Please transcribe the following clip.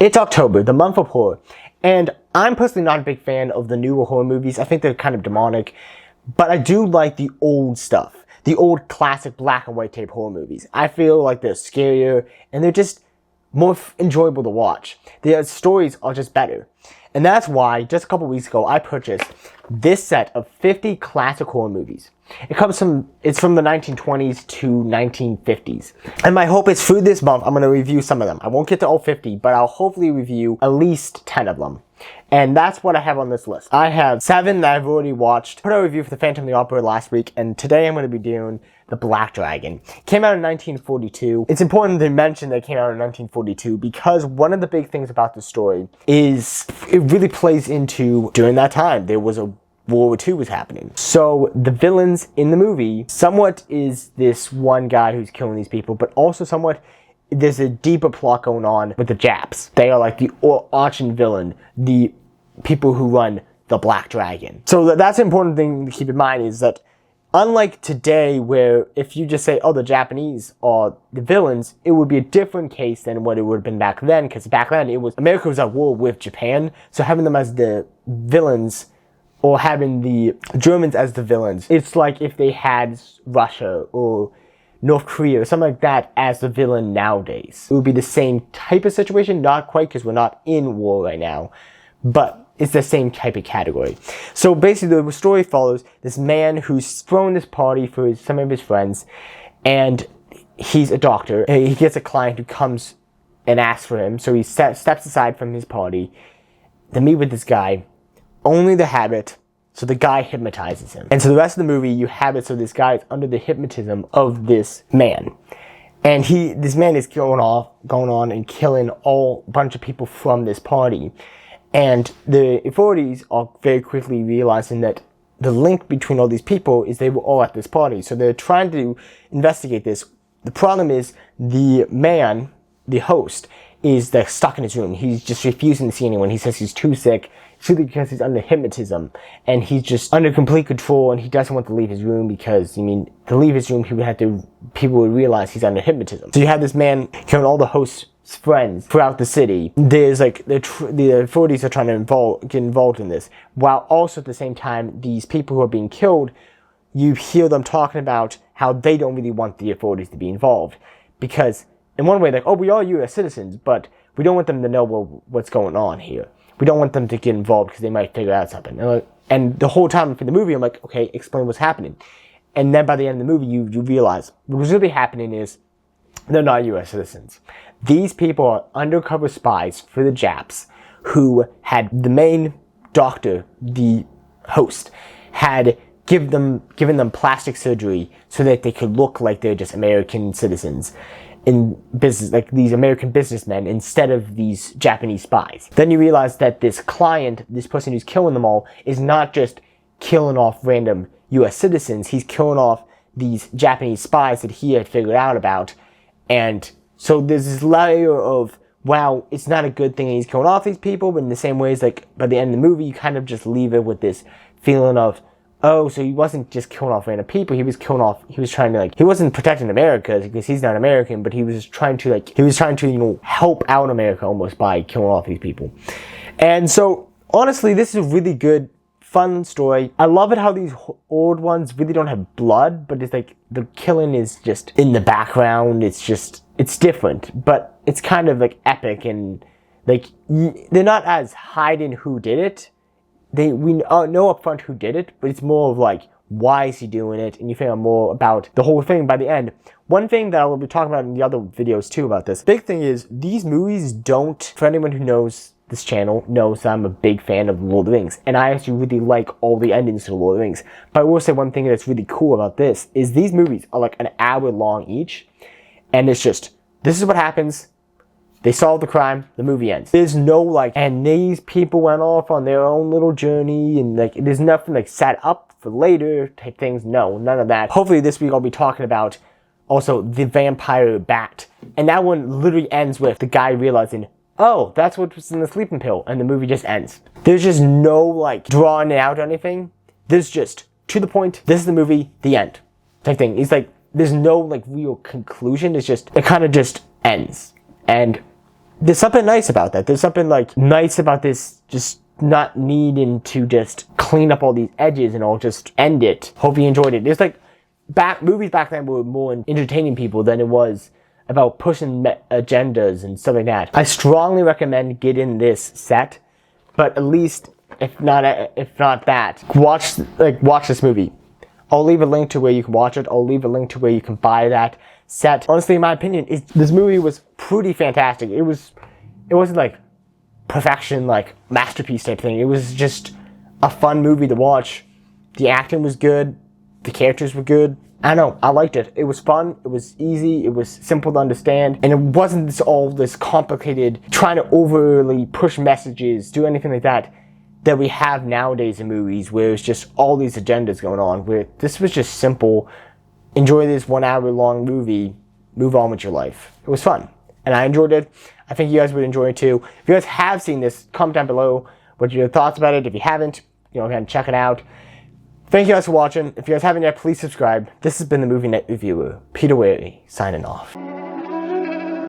It's October, the month of horror, and I'm personally not a big fan of the newer horror movies. I think they're kind of demonic, but I do like the old stuff, the old classic black and white tape horror movies. I feel like they're scarier, and they're just more enjoyable to watch. Their stories are just better. And that's why, just a couple weeks ago, I purchased this set of 50 classic horror movies. It's from the 1920s to 1950s. And my hope is through this month, I'm going to review some of them. I won't get to all 50, but I'll hopefully review at least 10 of them. And that's what I have on this list. I have 7 that I've already watched. I put out a review for the Phantom of the Opera last week, and today I'm going to be doing The Black Dragon. It came out in 1942. It's important to mention that it came out in 1942 because one of the big things about the story is it really plays into during that time. There was a World War II was happening. So the villains in the movie somewhat is this one guy who's killing these people, but also somewhat there's a deeper plot going on with the Japs. They are like the arch villain, the people who run the Black Dragon. So that's an important thing to keep in mind is that unlike today where if you just say, oh, the Japanese are the villains, it would be a different case than what it would have been back then, because back then America was at war with Japan, so having them as the villains or having the Germans as the villains, it's like if they had Russia or North Korea or something like that as the villain nowadays. It would be the same type of situation, not quite because we're not in war right now, but it's the same type of category. So basically the story follows this man who's throwing this party for some of his friends, and he's a doctor. He gets a client who comes and asks for him, so he steps aside from his party to meet with this guy, only to have it so the guy hypnotizes him. And so the rest of the movie, you have it so this guy is under the hypnotism of this man. And this man is going on and killing a bunch of people from this party. And the authorities are very quickly realizing that the link between all these people is they were all at this party. So they're trying to investigate this. The problem is the man, the host, is stuck in his room. He's just refusing to see anyone. He says he's too sick, simply because he's under hypnotism. And he's just under complete control, and he doesn't want to leave his room because, to leave his room, people would realize he's under hypnotism. So you have this man killing all the host's friends throughout the city. There's the authorities are trying to get involved in this, while also at the same time, these people who are being killed, you hear them talking about how they don't really want the authorities to be involved. Because in one way, we are U.S. citizens, but we don't want them to know what's going on here. We don't want them to get involved because they might figure out something. And the whole time for the movie, I'm like, okay, explain what's happening. And then by the end of the movie, you realize what's really happening is they're not U.S. citizens. These people are undercover spies for the Japs who had the main doctor, the host, had given them plastic surgery so that they could look like they're just American citizens in business, like these American businessmen instead of these Japanese spies. Then you realize that this client, this person who's killing them all, is not just killing off random U.S. citizens, he's killing off these Japanese spies that he had figured out about. And so there's this layer of, wow, it's not a good thing that he's killing off these people, but in the same ways, by the end of the movie, you kind of just leave it with this feeling of, oh, so he wasn't just killing off random people, he wasn't protecting America because he's not American, but he was trying to help out America almost by killing off these people. And so, honestly, this is a really good, fun story. I love it how these old ones really don't have blood, but it's like the killing is just in the background. It's different, but it's kind of epic, and they're not as hiding who did it. We know up front who did it, but it's more of why is he doing it, and you find out more about the whole thing by the end. One thing that I will be talking about in the other videos too about this, big thing is these movies don't, for anyone who knows this channel, knows that I'm a big fan of Lord of the Rings, and I actually really like all the endings to Lord of the Rings. But I will say one thing that's really cool about this is these movies are an hour long each, and it's just, this is what happens, they solve the crime, the movie ends. There's no and these people went off on their own little journey, and there's nothing set up for later type things. No, none of that. Hopefully this week I'll be talking about also the vampire bat. And that one literally ends with the guy realizing, oh, that's what was in the sleeping pill, and the movie just ends. There's just no drawing it out or anything. There's just, to the point, this is the movie, the end type thing. It's there's no real conclusion. It's just, it kind of just ends. And there's something nice about that. There's something like nice about this, just not needing to just clean up all these edges and all, just end it. Hope you enjoyed it. There's like movies back then were more entertaining people than it was about pushing agendas and stuff like that. I strongly recommend getting this set, but at least if not that, watch this movie. I'll leave a link to where you can watch it. I'll leave a link to where you can buy that set. Honestly, in my opinion, this movie was pretty fantastic. It wasn't like perfection, like masterpiece type thing. It was just a fun movie to watch. The acting was good. The characters were good. I don't know, I liked it. It was fun, it was easy, it was simple to understand, and it wasn't all this complicated, trying to overly push messages, do anything like that we have nowadays in movies, where it's just all these agendas going on, where this was just simple. Enjoy this 1 hour long movie, move on with your life. It was fun, and I enjoyed it. I think you guys would enjoy it too. If you guys have seen this, comment down below what your thoughts about it. If you haven't, go ahead and check it out. Thank you guys for watching. If you guys haven't yet, please subscribe. This has been the Movie Night Reviewer, Peter Wary, signing off.